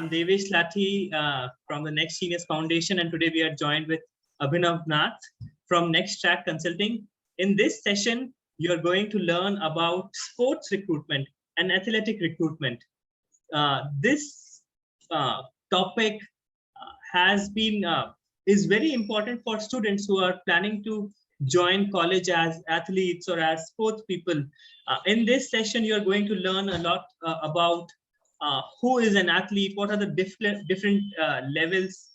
I'm Devesh Lathi from the NexTrack Foundation, and today we are joined with Abhinav Nath from NexTrack Consulting. In this session, you're going to learn about sports recruitment and athletic recruitment. This topic is very important for students who are planning to join college as athletes or as sports people. In this session, you're going to learn a lot about who is an athlete, what are the different levels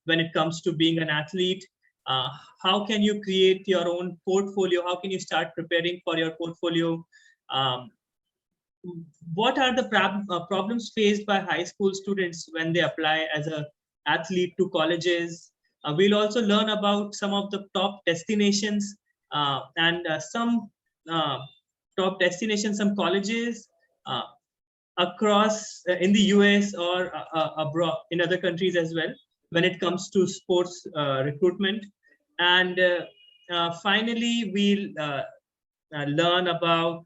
when it comes to being an athlete, how can you create your own portfolio, how can you start preparing for your portfolio, what are the problems faced by high school students when they apply as an athlete to colleges. We'll also learn about some of the top destinations and some top destinations, some colleges across in the US or abroad in other countries as well when it comes to sports recruitment. And finally, we'll learn about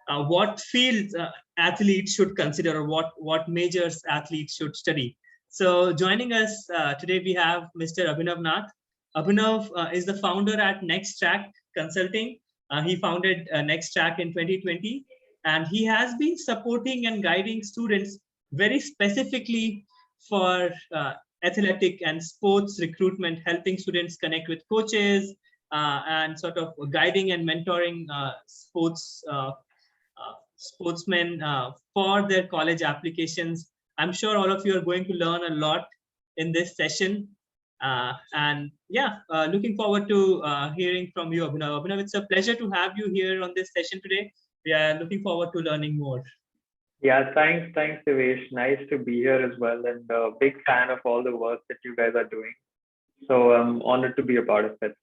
what fields athletes should consider, or what majors athletes should study. So joining us today, we have Mr. Abhinav Nath. Abhinav is the founder at NexTrack Consulting. He founded NexTrack in 2020. And he has been supporting and guiding students very specifically for athletic and sports recruitment, helping students connect with coaches and sort of guiding and mentoring sportsmen for their college applications. I'm sure all of you are going to learn a lot in this session. Looking forward to hearing from you, Abhinav. Abhinav, it's a pleasure to have you here on this session today. We are looking forward to learning more. Yeah, thanks, Devesh. Nice to be here as well, and a big fan of all the work that you guys are doing. So I'm honored to be a part of it.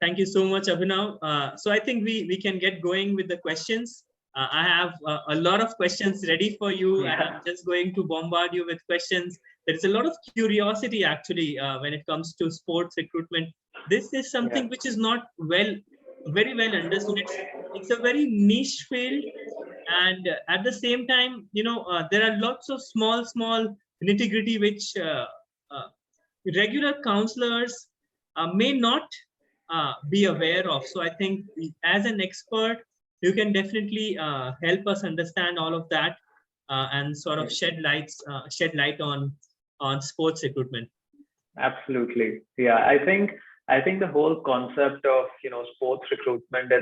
Thank you so much, Abhinav. So I think we can get going with the questions. I have a lot of questions ready for you, and I'm just going to bombard you with questions. There's a lot of curiosity actually when it comes to sports recruitment. This is something which is not very well understood. It's a very niche field, and at the same time, there are lots of small nitty-gritty which regular counselors may not be aware of. So I think as an expert, you can definitely help us understand all of that and sort of shed light on sports recruitment. Absolutely. Yeah, I think the whole concept of sports recruitment,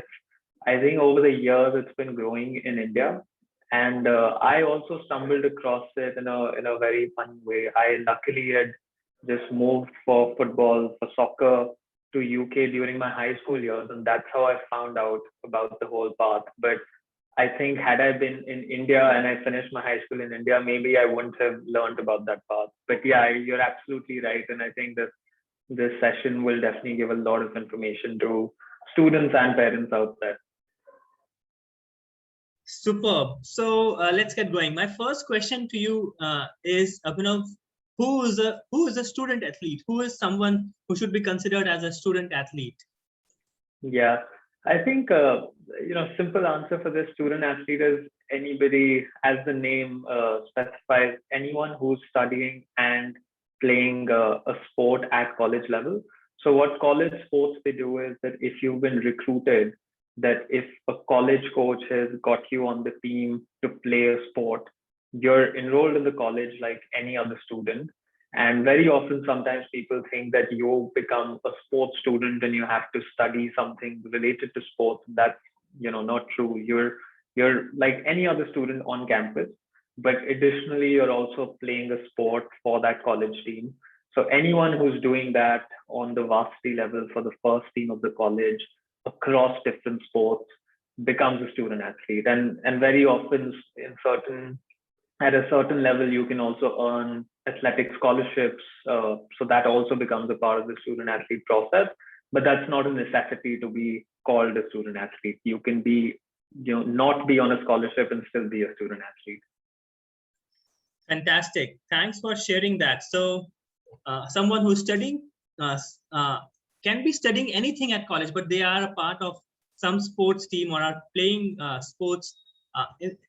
I think over the years it's been growing in India, and I also stumbled across it in a very fun way. I luckily had just moved for football, for soccer to UK during my high school years, and that's how I found out about the whole path. But I think had I been in India and I finished my high school in India, maybe I wouldn't have learned about that path. But yeah, you're absolutely right, and I think this session will definitely give a lot of information to students and parents out there. Superb. So let's get going. My first question to you is, Abhinav, who is a student athlete? Who is someone who should be considered as a student athlete? Yeah, I think simple answer for this student athlete is anybody, as the name specifies, anyone who's studying and playing a sport at college level. So what college sports they do is that if you've been recruited, that if a college coach has got you on the team to play a sport, you're enrolled in the college like any other student. And very often, sometimes people think that you become a sports student and you have to study something related to sports. That's not true. You're like any other student on campus, but additionally, you're also playing a sport for that college team. So anyone who's doing that on the varsity level for the first team of the college across different sports becomes a student athlete. And very often at a certain level, you can also earn athletic scholarships. So that also becomes a part of the student athlete process, but that's not a necessity to be called a student athlete. You can be, not be on a scholarship and still be a student athlete. Fantastic. Thanks for sharing that. So someone who's studying can be studying anything at college, but they are a part of some sports team or are playing sports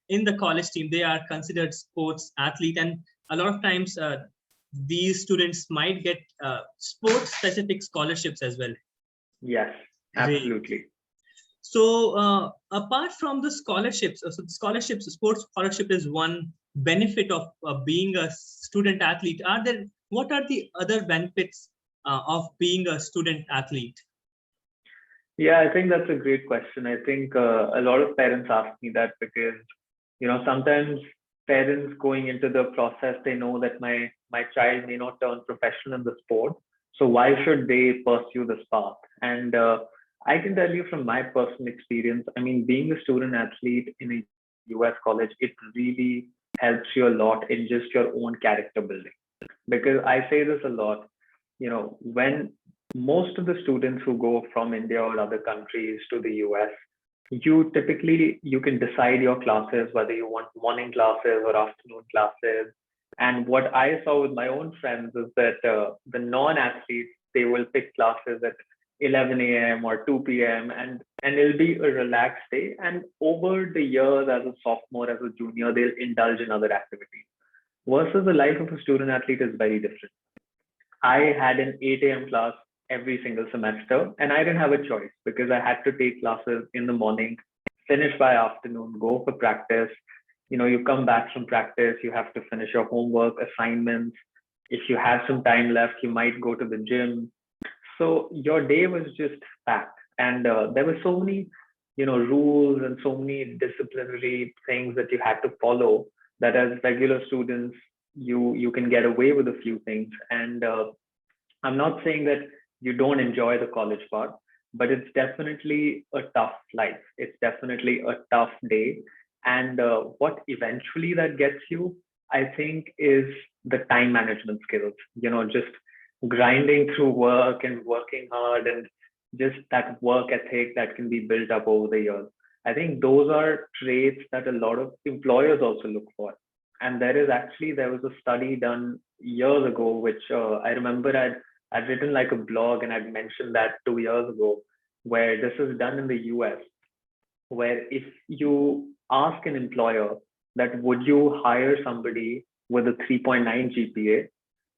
in the college team, they are considered sports athlete, and a lot of times these students might get sports specific scholarships as well. Yes, Great. absolutely. So apart from the scholarships, so the scholarships, sports scholarship is one benefit of being a student athlete. What are the other benefits of being a student athlete? Yeah, I think that's a great question. I think a lot of parents ask me that because, sometimes parents going into the process, they know that my child may not turn professional in the sport. So why should they pursue this path? And I can tell you from my personal experience, I mean, being a student athlete in a US college, it really helps you a lot in just your own character building. Because I say this a lot, when most of the students who go from India or other countries to the US, you can decide your classes, whether you want morning classes or afternoon classes. And what I saw with my own friends is that the non-athletes, they will pick classes at 11 a.m. or 2 p.m. and it'll be a relaxed day. And over the years, as a sophomore, as a junior, they'll indulge in other activities. Versus the life of a student athlete is very different. I had an 8 a.m. class every single semester, and I didn't have a choice because I had to take classes in the morning, finish by afternoon, go for practice. You come back from practice, you have to finish your homework, assignments. If you have some time left, you might go to the gym. So your day was just packed, and there were so many, rules and so many disciplinary things that you had to follow that as regular students, you can get away with a few things. And I'm not saying that you don't enjoy the college part, but it's definitely a tough life. It's definitely a tough day. And what eventually that gets you, I think, is the time management skills, just grinding through work and working hard and just that work ethic that can be built up over the years. I think those are traits that a lot of employers also look for. And there was a study done years ago, which I remember I'd written like a blog and I'd mentioned that 2 years ago, where this is done in the US, where if you ask an employer that would you hire somebody with a 3.9 GPA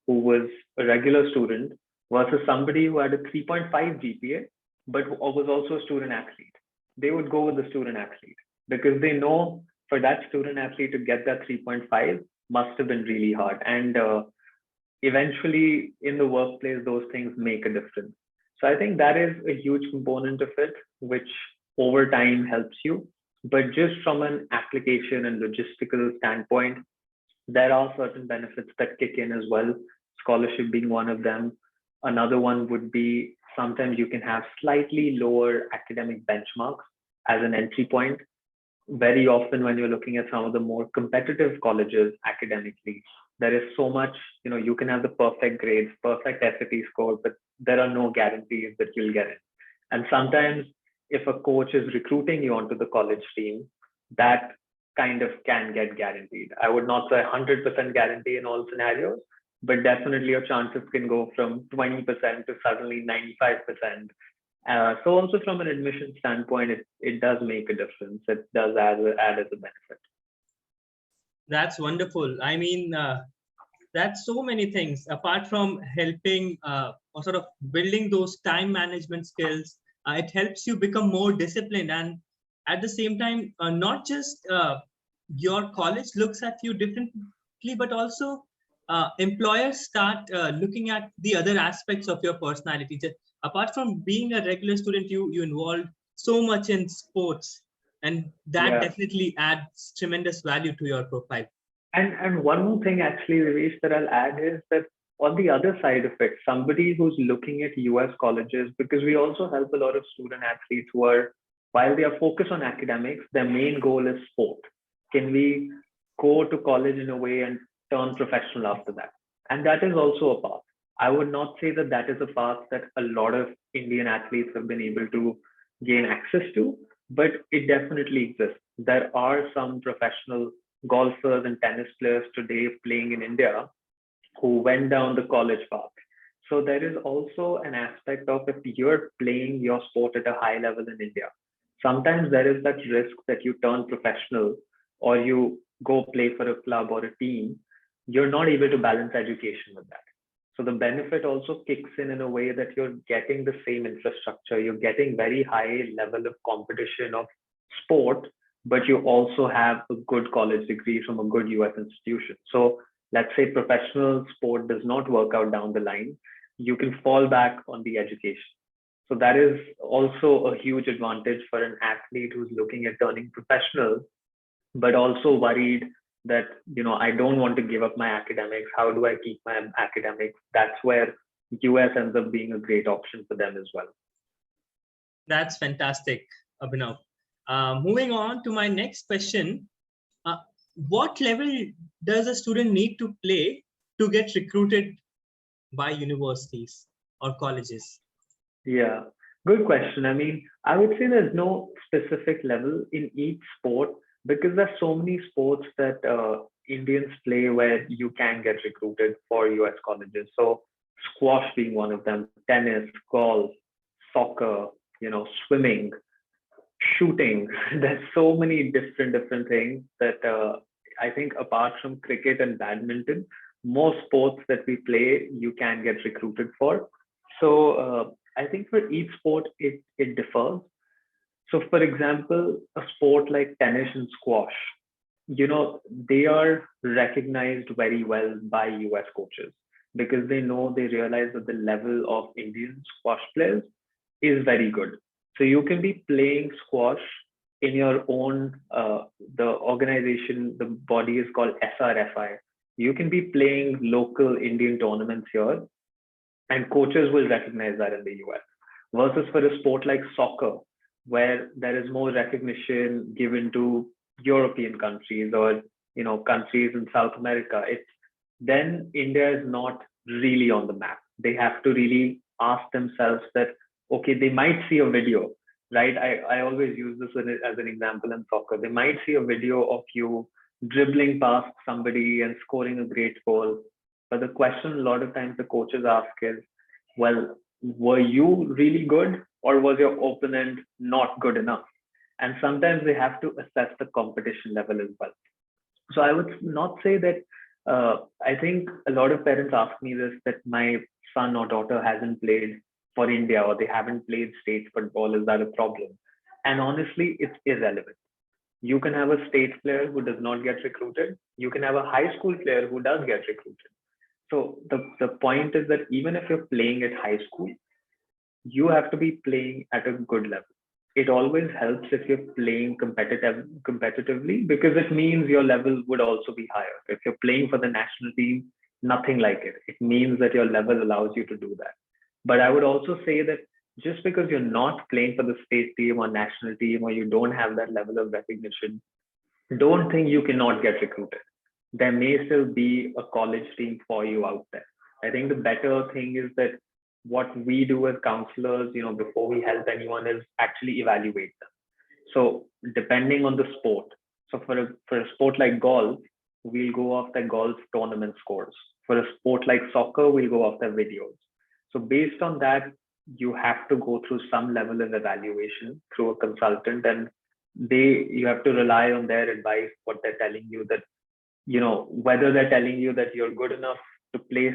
who was a regular student versus somebody who had a 3.5 GPA but was also a student athlete, they would go with the student athlete because they know for that student athlete to get that 3.5 must have been really hard. And eventually in the workplace, those things make a difference. So I think that is a huge component of it, which over time helps you. But just from an application and logistical standpoint, there are certain benefits that kick in as well, scholarship being one of them. Another one would be sometimes you can have slightly lower academic benchmarks as an entry point. Very often when you're looking at some of the more competitive colleges academically, there is so much, you can have the perfect grades, perfect SAT score, but there are no guarantees that you'll get it. And sometimes if a coach is recruiting you onto the college team, that kind of can get guaranteed. I would not say 100% guarantee in all scenarios, but definitely your chances can go from 20% to suddenly 95%. So also from an admission standpoint, it does make a difference. It does add as a benefit. That's wonderful. I mean, that's so many things apart from helping or sort of building those time management skills. It helps you become more disciplined, and at the same time, not just your college looks at you differently, but also employers start looking at the other aspects of your personality. Just apart from being a regular student, you involved so much in sports, and that definitely adds tremendous value to your profile. And one more thing actually, Ravish, that I'll add is that on the other side of it, somebody who's looking at US colleges, because we also help a lot of student athletes who are, while they are focused on academics, their main goal is sport. Can we go to college in a way and turn professional after that? And that is also a path. I would not say that that is a path that a lot of Indian athletes have been able to gain access to, but it definitely exists. There are some professional golfers and tennis players today playing in India who went down the college path. So there is also an aspect of if you're playing your sport at a high level in India, sometimes there is that risk that you turn professional or you go play for a club or a team, you're not able to balance education with that. So the benefit also kicks in a way that you're getting the same infrastructure, you're getting very high level of competition of sport, but you also have a good college degree from a good US institution. So let's say professional sport does not work out down the line, you can fall back on the education. So that is also a huge advantage for an athlete who's looking at turning professional, but also worried that, I don't want to give up my academics. How do I keep my academics? That's where US ends up being a great option for them as well. That's fantastic, Abhinav. Moving on to my next question. What level does a student need to play to get recruited by universities or colleges? Yeah, good question. I mean, I would say there's no specific level in each sport because there's so many sports that Indians play where you can get recruited for US colleges. So squash being one of them, tennis, golf, soccer, swimming, shooting. There's so many different things that I think apart from cricket and badminton, most sports that we play, you can get recruited for. So I think for each sport, it differs. So for example, a sport like tennis and squash, they are recognized very well by US coaches because they realize that the level of Indian squash players is very good. So you can be playing squash in your own, the organization, the body is called SRFI. You can be playing local Indian tournaments here and coaches will recognize that in the US. Versus for a sport like soccer, where there is more recognition given to European countries or countries in South America, then India is not really on the map. They have to really ask themselves that, okay, they might see a video, right? I always use this as an example in soccer. They might see a video of you dribbling past somebody and scoring a great goal. But the question a lot of times the coaches ask is, well, were you really good or was your opponent not good enough? And sometimes they have to assess the competition level as well. So I would not say that, I think a lot of parents ask me this, that my son or daughter hasn't played for India or they haven't played state football. Is that a problem? And honestly, it's irrelevant. You can have a state player who does not get recruited. You can have a high school player who does get recruited. So the point is that even if you're playing at high school, you have to be playing at a good level. It always helps if you're playing competitively because it means your level would also be higher. If you're playing for the national team, nothing like it. It means that your level allows you to do that. But I would also say that just because you're not playing for the state team or national team or you don't have that level of recognition, don't think you cannot get recruited. There may still be a college team for you out there. I think the better thing is that what we do as counselors, before we help anyone is actually evaluate them. So depending on the sport, so for a sport like golf, we'll go after golf tournament scores. For a sport like soccer, we'll go after videos. So based on that, you have to go through some level of evaluation through a consultant, and you have to rely on their advice, what they're telling you, that whether they're telling you that you're good enough to play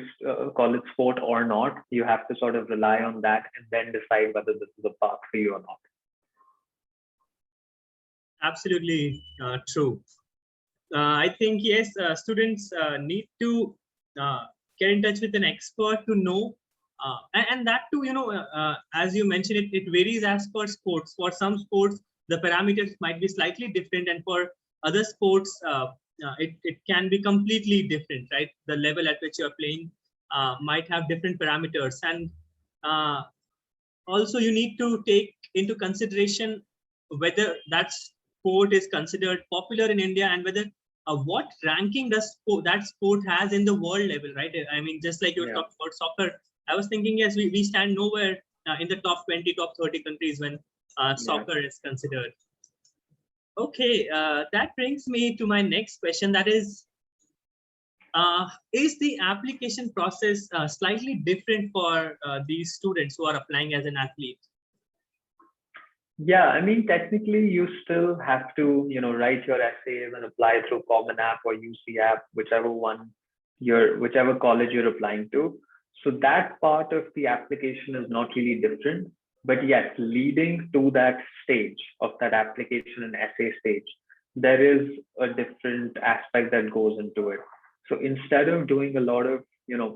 college sport or not, you have to sort of rely on that and then decide whether this is a path for you or not. Absolutely true. I think, yes, students need to get in touch with an expert to know, and that too, as you mentioned, it varies as per sports. For some sports, the parameters might be slightly different, and for other sports, it can be completely different, right? The level at which you're playing might have different parameters. And also you need to take into consideration whether that sport is considered popular in India and whether what ranking does that sport has in the world level, right? I mean, just like you were talking about soccer, I was thinking, yes, we stand nowhere in the top 20, top 30 countries when soccer is considered. Okay, that brings me to my next question. That is the application process slightly different for these students who are applying as an athlete? Yeah, I mean, technically, you still have to, write your essays and apply through Common App or UC App, whichever college you're applying to. So that part of the application is not really different. But yes, leading to that stage of that application and essay stage, there is a different aspect that goes into it. So instead of doing a lot of,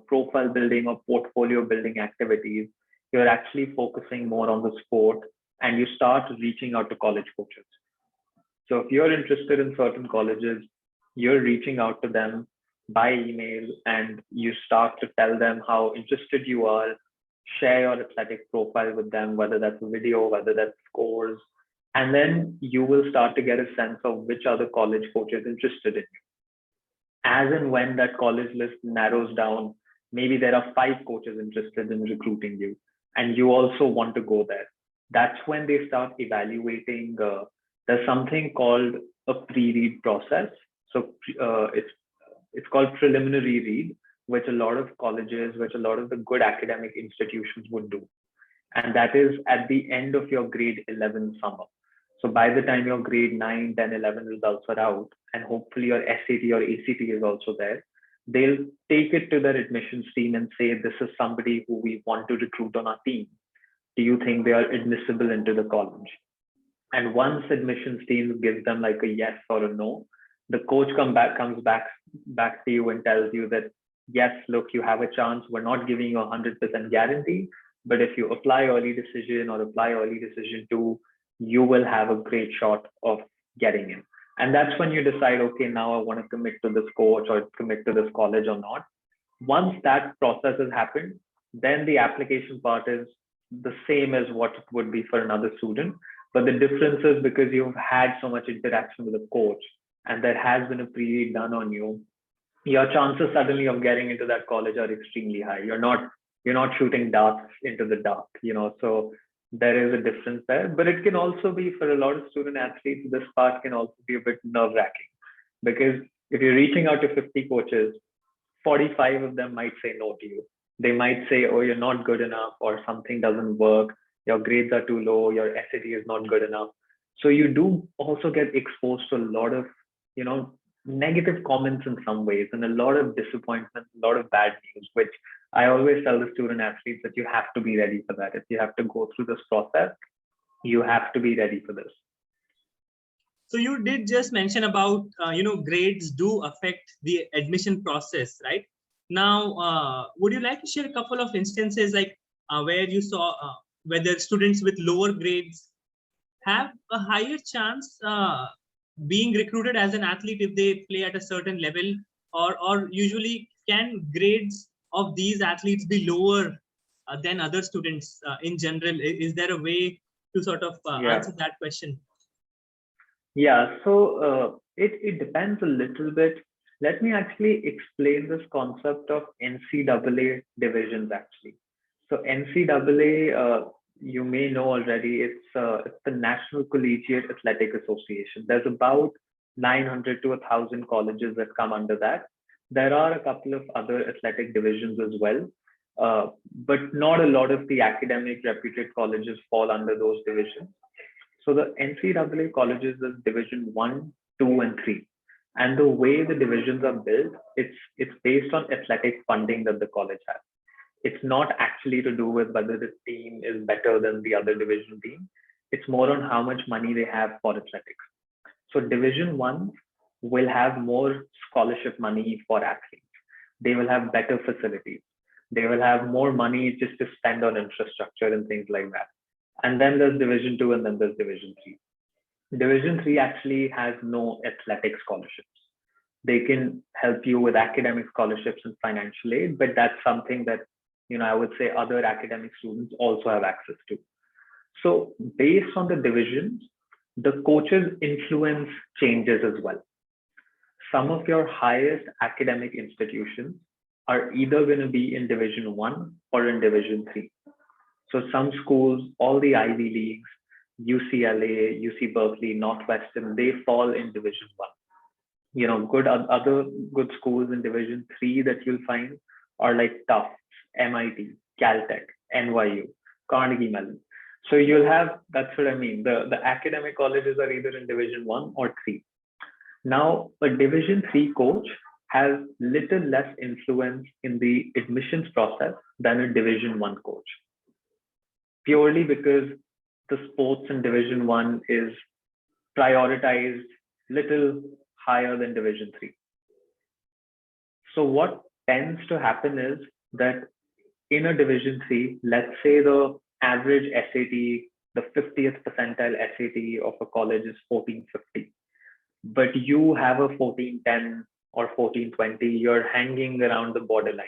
profile building or portfolio building activities, you're actually focusing more on the sport and you start reaching out to college coaches. So if you're interested in certain colleges, you're reaching out to them by email and you start to tell them how interested you are, share your athletic profile with them, whether that's a video, whether that's scores. And then you will start to get a sense of which other college coach is interested in you. As and when that college list narrows down, maybe there are 5 coaches interested in recruiting you, and you also want to go there. That's when they start evaluating. There's something called a pre-read process. So it's called preliminary read, which a lot of colleges, which a lot of the good academic institutions would do, and that is at the end of your grade 11 summer. So by the time your grade 9, 10, 11 results are out, and hopefully your SAT or ACT is also there, they'll take it to their admissions team and say, this is somebody who we want to recruit on our team. Do you think they are admissible into the college? And once admissions team gives them like a yes or a no, the coach comes back to you and tells you that, yes, look, you have a chance. We're not giving you a 100% guarantee, but if you apply early decision or apply early decision 2, you will have a great shot of getting in. And that's when you decide, okay, now I want to commit to this coach or commit to this college or not. Once that process has happened, then the application part is the same as what it would be for another student. But the difference is because you've had so much interaction with a coach and there has been a pre-read done on you, your chances suddenly of getting into that college are extremely high. You're not shooting darts into the dark, so there is a difference there. But it can also be, for a lot of student athletes, this part can also be a bit nerve-wracking, because if you're reaching out to 50 coaches, 45 of them might say no to you. They might say, oh, you're not good enough, or something doesn't work, your grades are too low, your SAT is not good enough. So you do also get exposed to a lot of, negative comments in some ways, and a lot of disappointment, a lot of bad news, which I always tell the student athletes that you have to be ready for that. If you have to go through this process, you have to be ready for this. So you did just mention about, grades do affect the admission process, right? Now, would you like to share a couple of instances like where you saw whether students with lower grades have a higher chance being recruited as an athlete if they play at a certain level, or usually can grades of these athletes be lower than other students in general? Is there a way to sort of answer that question? Yeah, so it depends a little bit. Let me actually explain this concept of NCAA divisions actually. So NCAA, you may know already, it's the National Collegiate Athletic Association. There's about 900 to 1,000 colleges that come under that. There are a couple of other athletic divisions as well, but not a lot of the academic reputed colleges fall under those divisions. So the NCAA colleges is Division 1, 2, and 3. And the way the divisions are built, it's based on athletic funding that the college has. It's not actually to do with whether the team is better than the other division team. It's more on how much money they have for athletics. So Division 1 will have more scholarship money for athletes. They will have better facilities. They will have more money just to spend on infrastructure and things like that. And then there's Division 2 and then there's Division 3. Division 3 actually has no athletic scholarships. They can help you with academic scholarships and financial aid, but that's something that, I would say other academic students also have access to. So based on the divisions, the coaches' influence changes as well. Some of your highest academic institutions are either going to be in Division 1 or in Division 3. So some schools, all the Ivy Leagues, UCLA, UC Berkeley, Northwestern, they fall in Division 1. Other good schools in Division 3 that you'll find are like Tufts, MIT, Caltech, NYU, Carnegie Mellon. So you'll have, that's what I mean. The academic colleges are either in Division 1 or 3. Now, a Division 3 coach has little less influence in the admissions process than a Division 1 coach, purely because the sports in Division 1 is prioritized little higher than Division 3. So what tends to happen is that in a Division 3, let's say the average SAT, the 50th percentile SAT of a college is 1450, but you have a 1410 or 1420, you're hanging around the borderline.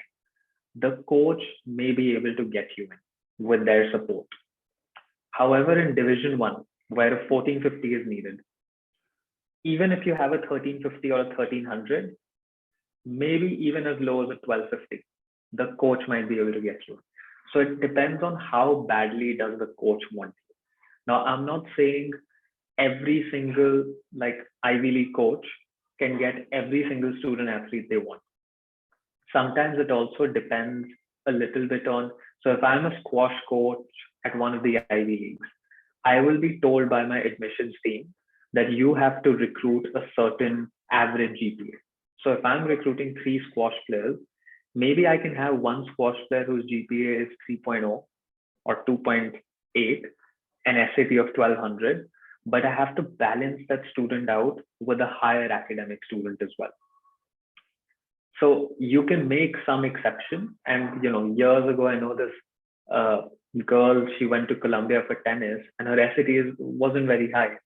The coach may be able to get you in with their support. However, in Division 1, where a 1450 is needed, even if you have a 1350 or a 1300, maybe even as low as a 1250, the coach might be able to get you. So it depends on how badly does the coach want you. Now, I'm not saying every single like Ivy League coach can get every single student athlete they want. Sometimes it also depends a little bit on, so if I'm a squash coach at one of the Ivy Leagues, I will be told by my admissions team that you have to recruit a certain average GPA. So if I'm recruiting 3 squash players, maybe I can have one squash player whose GPA is 3.0 or 2.8, an SAT of 1200, but I have to balance that student out with a higher academic student as well. So you can make some exception. And years ago, I know this girl, she went to Columbia for tennis, and her SAT wasn't very high,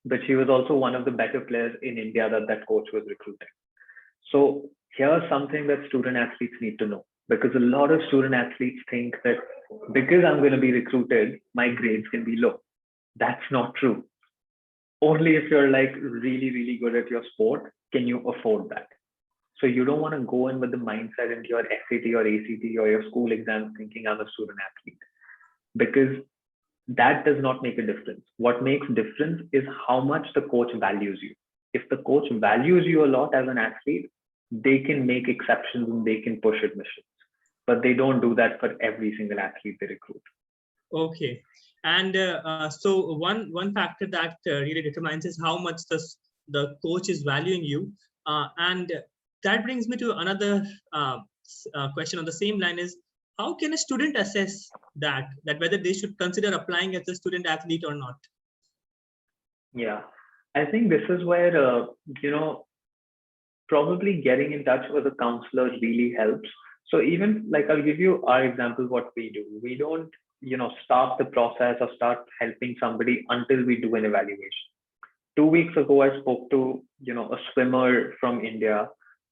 but she was also one of the better players in India that coach was recruiting. So here's something that student athletes need to know, because a lot of student athletes think that because I'm going to be recruited, my grades can be low. That's not true. Only if you're like really, really good at your sport can you afford that. So you don't want to go in with the mindset into your SAT or ACT or your school exams thinking I'm a student athlete, because that does not make a difference. What makes difference is how much the coach values you. If the coach values you a lot as an athlete, they can make exceptions and they can push admissions, but they don't do that for every single athlete they recruit. Okay. And so one factor that really determines is how much the coach is valuing you. And that brings me to another question on the same line is, how can a student assess that whether they should consider applying as a student athlete or not? Yeah, I think this is where, probably getting in touch with a counselor really helps. So even like, I'll give you our example, what we do. We don't, start the process or start helping somebody until we do an evaluation. 2 weeks ago, I spoke to, a swimmer from India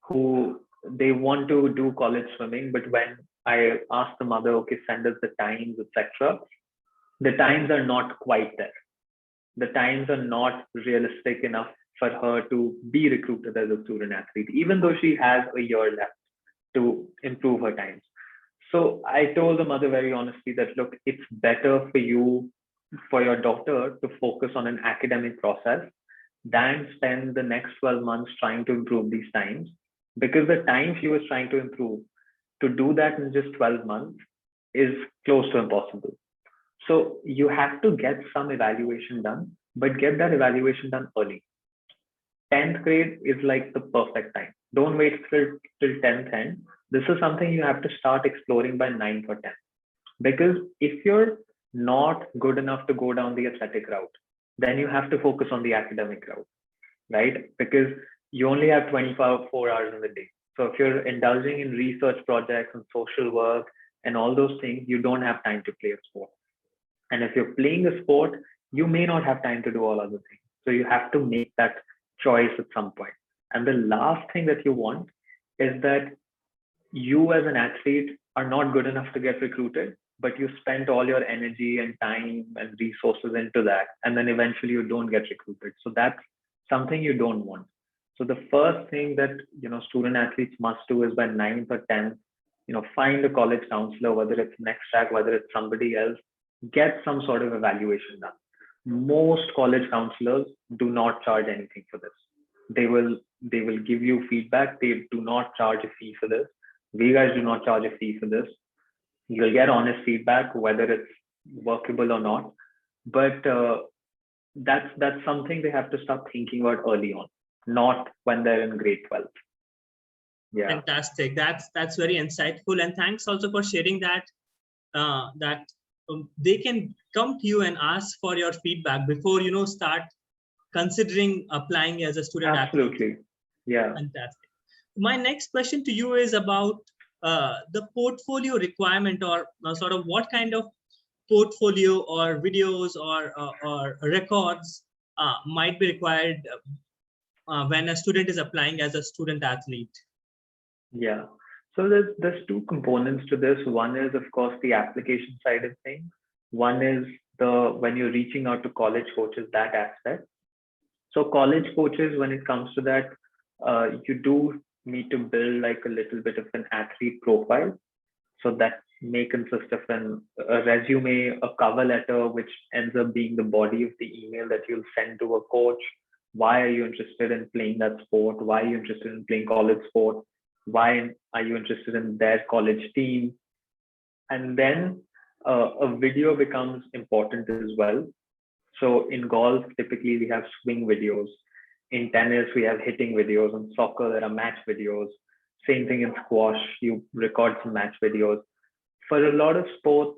who they want to do college swimming, but when I asked the mother, okay, send us the times, etc., the times are not quite there. The times are not realistic enough for her to be recruited as a student athlete, even though she has a year left to improve her times. So I told the mother very honestly that, look, it's better for you, for your daughter to focus on an academic process than spend the next 12 months trying to improve these times, because the time she was trying to improve, to do that in just 12 months is close to impossible. So you have to get some evaluation done, but get that evaluation done early. 10th grade is like the perfect time. Don't wait till 10th end. This is something you have to start exploring by 9th or 10th. Because if you're not good enough to go down the athletic route, then you have to focus on the academic route, right? Because you only have 24 hours in the day. So if you're indulging in research projects and social work and all those things, you don't have time to play a sport. And if you're playing a sport, you may not have time to do all other things. So you have to make that choice at some point. And the last thing that you want is that you as an athlete are not good enough to get recruited, but you spent all your energy and time and resources into that, and then eventually you don't get recruited. So that's something you don't want. So the first thing that student athletes must do is by 9th or 10th, find a college counselor, whether it's NexTrack, whether it's somebody else, get some sort of evaluation done. Most college counselors do not charge anything for this. They will give you feedback. They do not charge a fee for this. We guys do not charge a fee for this. You'll get honest feedback, whether it's workable or not. But that's something they have to start thinking about early on, not when they're in grade 12. Yeah, Fantastic. That's very insightful, and thanks also for sharing that. They can come to you and ask for your feedback before start considering applying as a student athlete. absolutely. Yeah, Fantastic. My next question to you is about the portfolio requirement, or sort of what kind of portfolio or videos or records might be required when a student is applying as a student athlete. yeah. So there's two components to this. One is, of course, the application side of things. One is the when you're reaching out to college coaches, that aspect. So college coaches, when it comes to that, you do need to build like a little bit of an athlete profile. So that may consist of a resume, a cover letter, which ends up being the body of the email that you'll send to a coach. Why are you interested in playing that sport? Why are you interested in playing college sport? Why are you interested in their college team? And then a video becomes important as well. So in golf, typically we have swing videos. In tennis, we have hitting videos. In soccer, there are match videos. Same thing in squash, you record some match videos. For a lot of sports,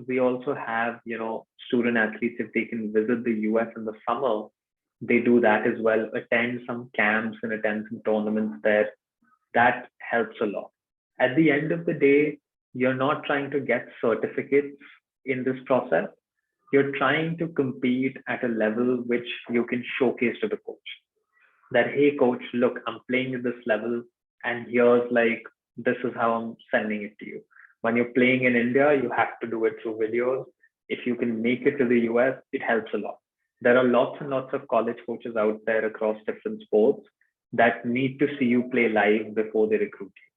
we also have, student athletes, if they can visit the US in the summer, they do that as well, attend some camps and attend some tournaments there. That helps a lot. At the end of the day, you're not trying to get certificates in this process. You're trying to compete at a level which you can showcase to the coach. That, hey, coach, look, I'm playing at this level, and here's like, this is how I'm sending it to you. When you're playing in India, you have to do it through videos. If you can make it to the US, it helps a lot. There are lots and lots of college coaches out there across different sports that need to see you play live before they recruit you.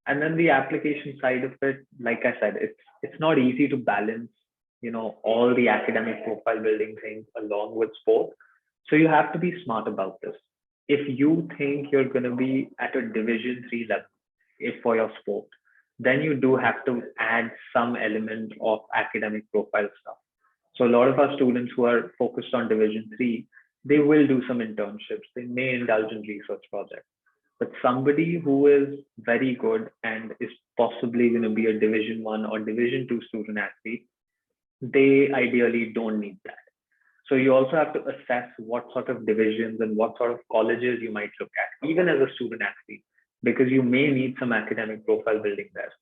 And then the application side of it, like I said, it's not easy to balance, all the academic profile building things along with sport. So you have to be smart about this. If you think you're going to be at a division 3 level if for your sport, then you do have to add some element of academic profile stuff. So a lot of our students who are focused on division 3, they will do some internships. They may indulge in research projects. But somebody who is very good and is possibly going to be a division 1 or division 2 student athlete, they ideally don't need that. So you also have to assess what sort of divisions and what sort of colleges you might look at, even as a student athlete, because you may need some academic profile building there.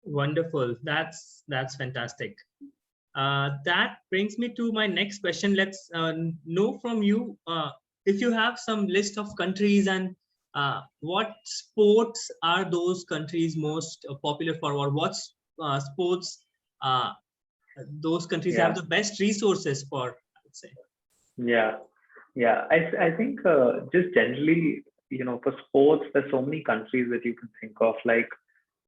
Wonderful. That's fantastic. That brings me to my next question. Let's know from you if you have some list of countries, and what sports are those countries most popular for, or what sports those countries have the best resources for, I would say. Yeah. I think just generally, for sports, there's so many countries that you can think of. Like,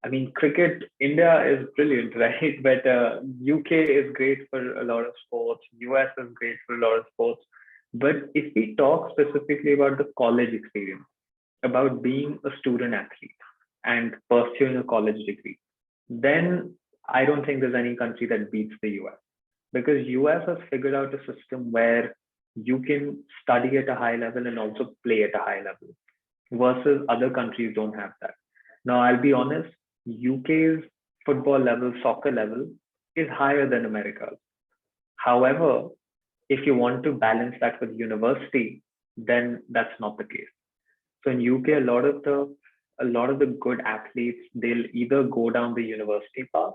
I mean, cricket, India is brilliant, right? But UK is great for a lot of sports. US is great for a lot of sports. But if we talk specifically about the college experience, about being a student athlete and pursuing a college degree, then I don't think there's any country that beats the US, because US has figured out a system where you can study at a high level and also play at a high level, versus other countries don't have that. Now, I'll be honest, UK's football level, soccer level is higher than America's. However, if you want to balance that with university, then that's not the case. So in UK, a lot of the good athletes, they'll either go down the university path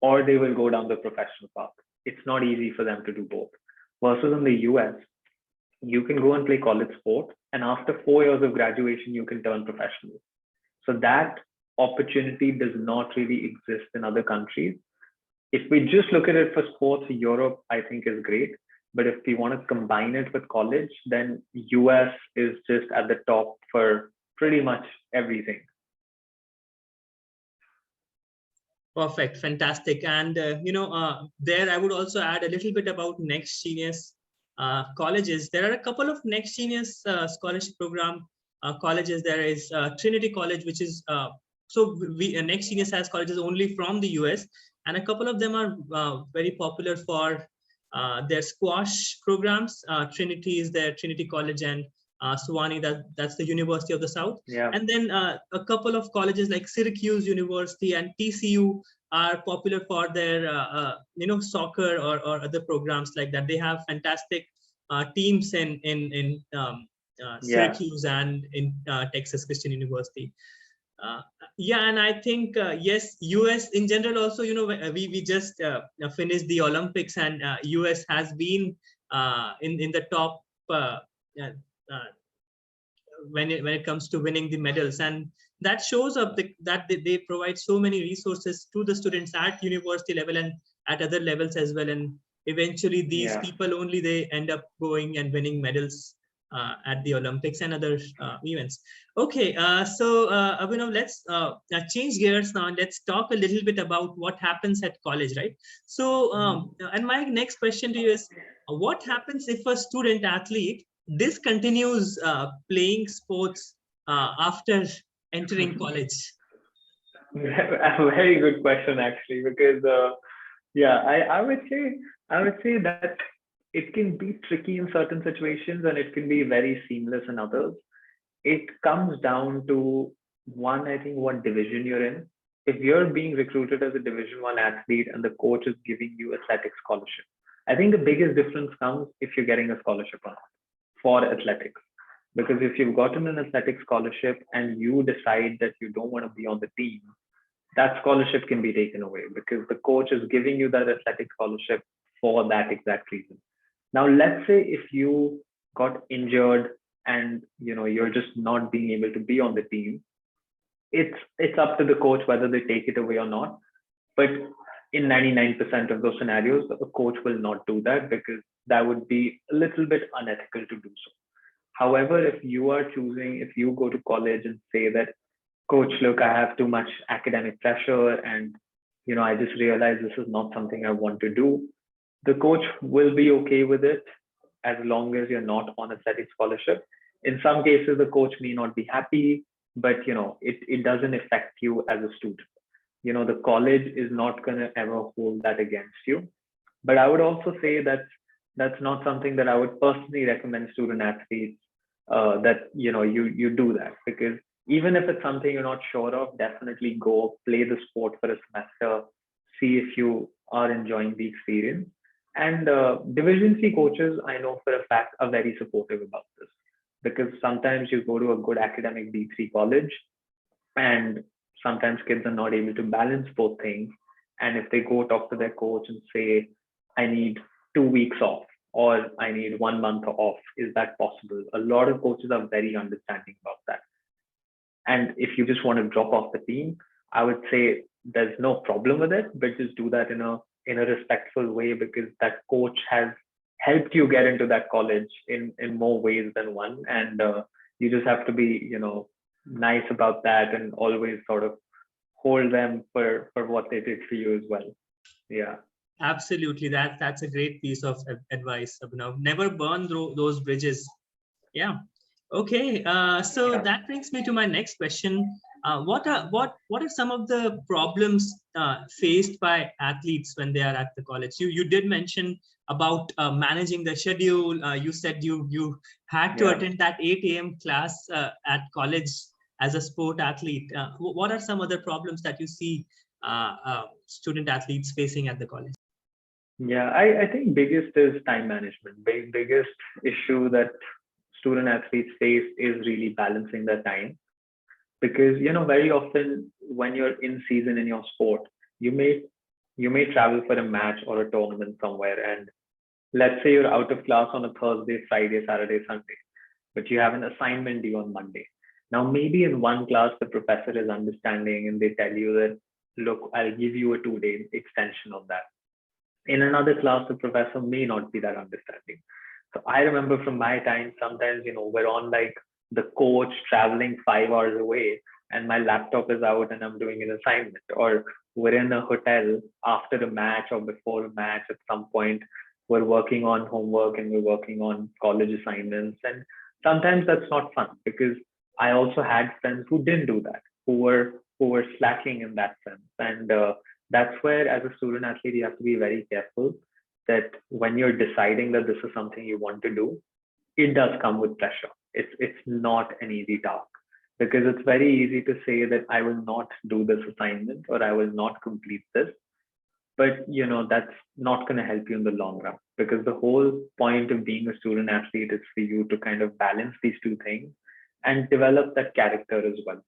or they will go down the professional path. It's not easy for them to do both. Versus in the US, you can go and play college sport, and after 4 years of graduation, you can turn professional. So that opportunity does not really exist in other countries. If we just look at it for sports, Europe, I think, is great. But if we want to combine it with college, then US is just at the top for pretty much everything. Perfect, fantastic. And there I would also add a little bit about NextGenius colleges. There are a couple of NextGenius scholarship program colleges. There is Trinity College, which is so NextGenius has colleges only from the US. and a couple of them are very popular for their squash programs. Trinity is there, Trinity College, and Sewanee, that's the University of the South. Yeah. And then a couple of colleges like Syracuse University and TCU are popular for their soccer or other programs like that. They have fantastic teams in Syracuse and in Texas Christian University. Yeah, and I think yes, US in general also, we just finished the Olympics, and US has been in the top when it comes to winning the medals, and that shows up that they provide so many resources to the students at university level and at other levels as well, and eventually these people only they end up going and winning medals at the Olympics and other events. Okay, so Abhinav, let's change gears now and let's talk a little bit about what happens at college, right? So, and my next question to you is, what happens if a student athlete discontinues playing sports after entering college? A very good question, actually, because I would say that it can be tricky in certain situations and it can be very seamless in others. It comes down to one, I think, what division you're in. If you're being recruited as a Division 1 athlete and the coach is giving you athletic scholarship, I think the biggest difference comes if you're getting a scholarship or not for athletics. Because if you've gotten an athletic scholarship and you decide that you don't want to be on the team, that scholarship can be taken away because the coach is giving you that athletic scholarship for that exact reason. Now, let's say if you got injured and you're just not being able to be on the team, it's up to the coach whether they take it away or not. But in 99% of those scenarios, a coach will not do that because that would be a little bit unethical to do so. However, if you go to college and say that, coach, look, I have too much academic pressure and I just realized this is not something I want to do, the coach will be okay with it as long as you're not on athletic scholarship. In some cases, the coach may not be happy, but it doesn't affect you as a student. The college is not going to ever hold that against you. But I would also say that that's not something that I would personally recommend student athletes that you do that, because even if it's something you're not sure of, definitely go play the sport for a semester, see if you are enjoying the experience. And Division 3 coaches, I know for a fact, are very supportive about this, because sometimes you go to a good academic D3 college and sometimes kids are not able to balance both things. And if they go talk to their coach and say, I need 2 weeks off or I need 1 month off, is that possible? A lot of coaches are very understanding about that. And if you just want to drop off the team, I would say there's no problem with it, but just do that in a respectful way, because that coach has helped you get into that college in more ways than one. And you just have to be, nice about that and always sort of hold them for what they did for you as well. Yeah. Absolutely. That's a great piece of advice, Abhinav. Never burn those bridges. Yeah. Okay. So that brings me to my next question. What are some of the problems faced by athletes when they are at the college? You did mention about managing the schedule. You said you had to attend that 8 a.m. class at college as a sport athlete. What are some other problems that you see student athletes facing at the college? Yeah, I think biggest is time management. Biggest issue that student athletes face is really balancing their time, because very often when you're in season in your sport, you may travel for a match or a tournament somewhere, and let's say you're out of class on a Thursday, Friday, Saturday, Sunday, but you have an assignment due on Monday. Now maybe in one class the professor is understanding and they tell you that, look, I'll give you a 2-day extension of that. In another class the professor may not be that understanding. So I remember from my time, sometimes, we're on like the coach traveling 5 hours away and my laptop is out and I'm doing an assignment, or we're in a hotel after a match or before a match at some point, we're working on homework and we're working on college assignments. And sometimes that's not fun, because I also had friends who didn't do that, who were slacking in that sense. And that's where, as a student athlete, you have to be very careful that when you're deciding that this is something you want to do, it does come with pressure. It's not an easy task, because it's very easy to say that I will not do this assignment or I will not complete this, but that's not going to help you in the long run, because the whole point of being a student athlete is for you to kind of balance these two things and develop that character as well.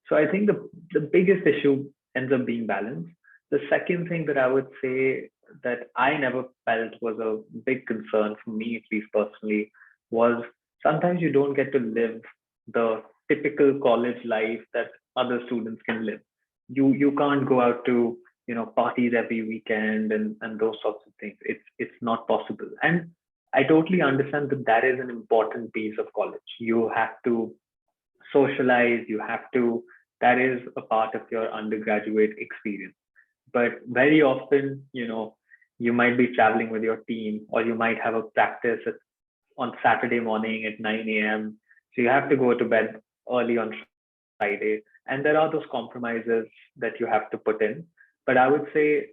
So I think the biggest issue ends up being balance. The second thing that I would say that I never felt was a big concern for me, at least personally, was sometimes you don't get to live the typical college life that other students can live. You can't go out to parties every weekend and those sorts of things. It's not possible. And I totally understand that that is an important piece of college. You have to socialize, you have to, that is a part of your undergraduate experience. But very often, you might be traveling with your team, or you might have a practice on Saturday morning at 9 a.m. So you have to go to bed early on Friday. And there are those compromises that you have to put in. But I would say,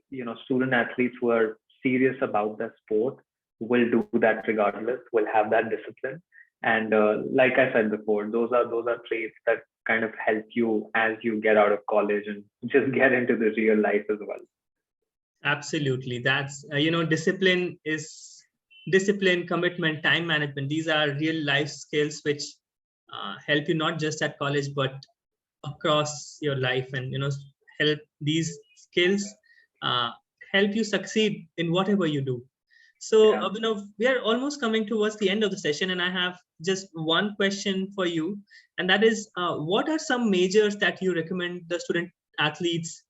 student athletes who are serious about their sport will do that regardless, will have that discipline. And like I said before, those are traits that kind of help you as you get out of college and just get into the real life as well. Absolutely. That's, discipline, commitment, time management. These are real life skills which help you not just at college, but across your life, and, help these skills help you succeed in whatever you do. So, Abhinav, we are almost coming towards the end of the session, and I have just one question for you, and that is, what are some majors that you recommend the student athletes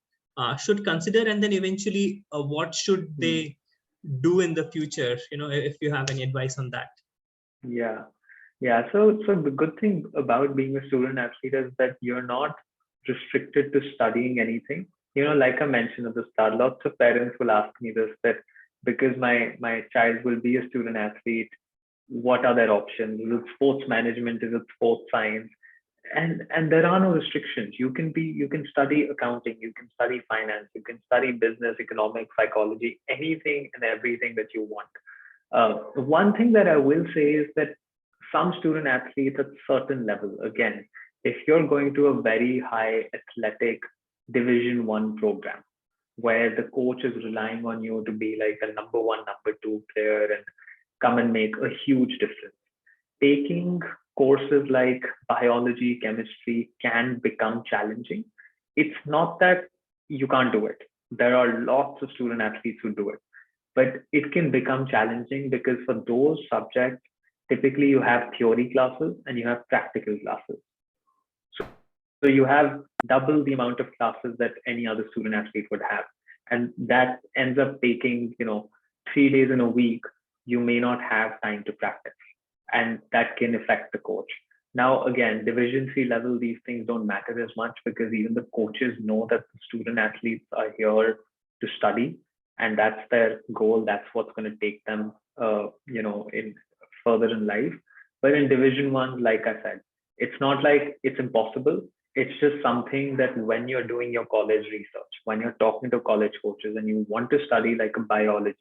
should consider, and then eventually, what should they do in the future? If you have any advice on that. Yeah. So the good thing about being a student athlete is that you're not restricted to studying anything. Like I mentioned at the start, lots of parents will ask me this, that because my child will be a student athlete, what are their options? Is it sports management? Is it sports science? And there are no restrictions. You can study accounting, you can study finance, you can study business, economics, psychology, anything and everything that you want. One thing that I will say is that some student athletes at certain level, again, if you're going to a very high athletic Division 1 program where the coach is relying on you to be like a number 1, number 2 player and come and make a huge difference, taking courses like biology, chemistry can become challenging. It's not that you can't do it. There are lots of student athletes who do it, but it can become challenging because for those subjects, typically you have theory classes and you have practical classes. So you have double the amount of classes that any other student athlete would have. And that ends up taking, 3 days in a week, you may not have time to practice. And that can affect the coach. Now, again, Division 3 level, these things don't matter as much because even the coaches know that the student athletes are here to study, and that's their goal. That's what's going to take them, in further in life. But in Division 1, like I said, it's not like it's impossible. It's just something that when you're doing your college research, when you're talking to college coaches and you want to study like a biology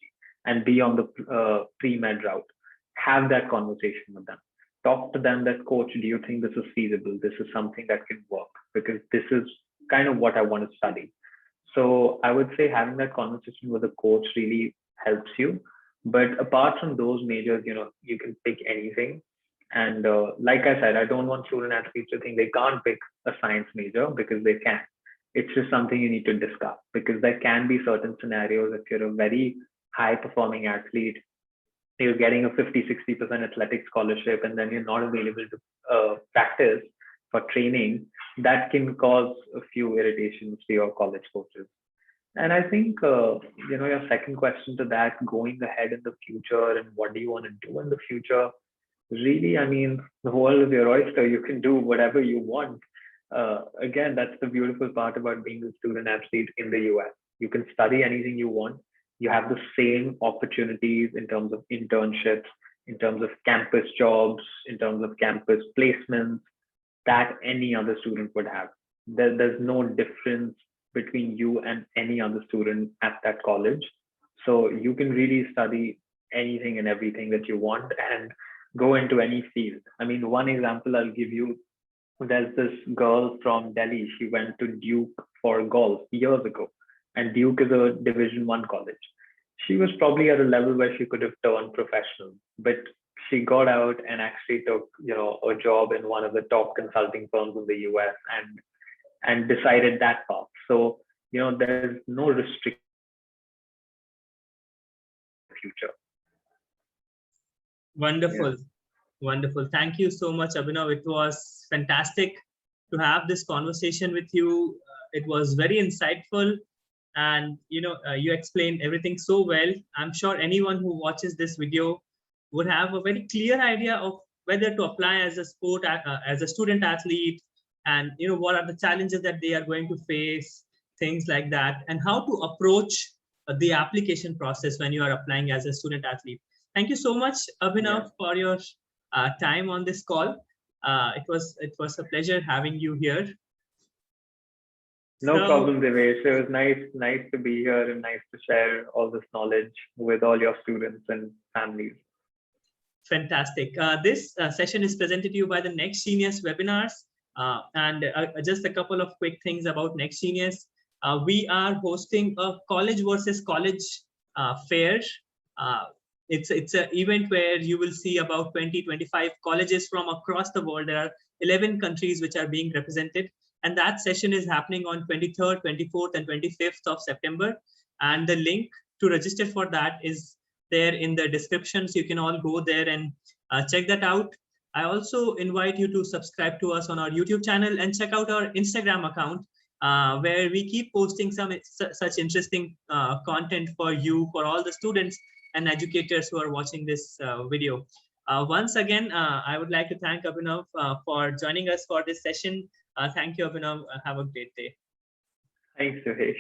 and be on the pre-med route, have that conversation with them. Talk to them that, coach, do you think this is feasible? This is something that can work because this is kind of what I want to study. So I would say having that conversation with a coach really helps you. But apart from those majors, you can pick anything. And like I said, I don't want student athletes to think they can't pick a science major because they can. It's just something you need to discuss because there can be certain scenarios if you're a very high performing athlete, you're getting a 50-60% athletic scholarship and then you're not available to practice for training, that can cause a few irritations to your college coaches. And I think, your second question to that, going ahead in the future and what do you want to do in the future? Really, I mean, the world is your oyster. You can do whatever you want. Again, that's the beautiful part about being a student athlete in the US. You can study anything you want. You have the same opportunities in terms of internships, in terms of campus jobs, in terms of campus placements that any other student would have. There's no difference between you and any other student at that college. So you can really study anything and everything that you want and go into any field. I mean, one example I'll give you, there's this girl from Delhi. She went to Duke for golf years ago, and Duke is a Division 1 college. She was probably at a level where she could have turned professional, but she got out and actually took, a job in one of the top consulting firms in the US and decided that path. So, there's no restriction in the future. Wonderful. Yeah. Wonderful. Thank you so much, Abhinav. It was fantastic to have this conversation with you. It was very insightful, and you explained everything so well. I'm sure anyone who watches this video would have a very clear idea of whether to apply as a as a student athlete, and what are the challenges that they are going to face, things like that, and how to approach the application process when you are applying as a student athlete. Thank you so much, Abhinav, for your time on this call. It was a pleasure having you here. No problem, Devesh. It was nice to be here and nice to share all this knowledge with all your students and families. Fantastic. This session is presented to you by the NextGenius webinars. And just a couple of quick things about NextGenius. We are hosting a college versus college fair. It's an event where you will see about 20-25 colleges from across the world. There are 11 countries which are being represented. And that session is happening on 23rd, 24th, and 25th of September. And the link to register for that is there in the description. So you can all go there and check that out. I also invite you to subscribe to us on our YouTube channel and check out our Instagram account, where we keep posting some such interesting content for you, for all the students and educators who are watching this video. Once again, I would like to thank Abhinav for joining us for this session. Thank you, Abhinav. Have a great day. Thanks, Suhesh.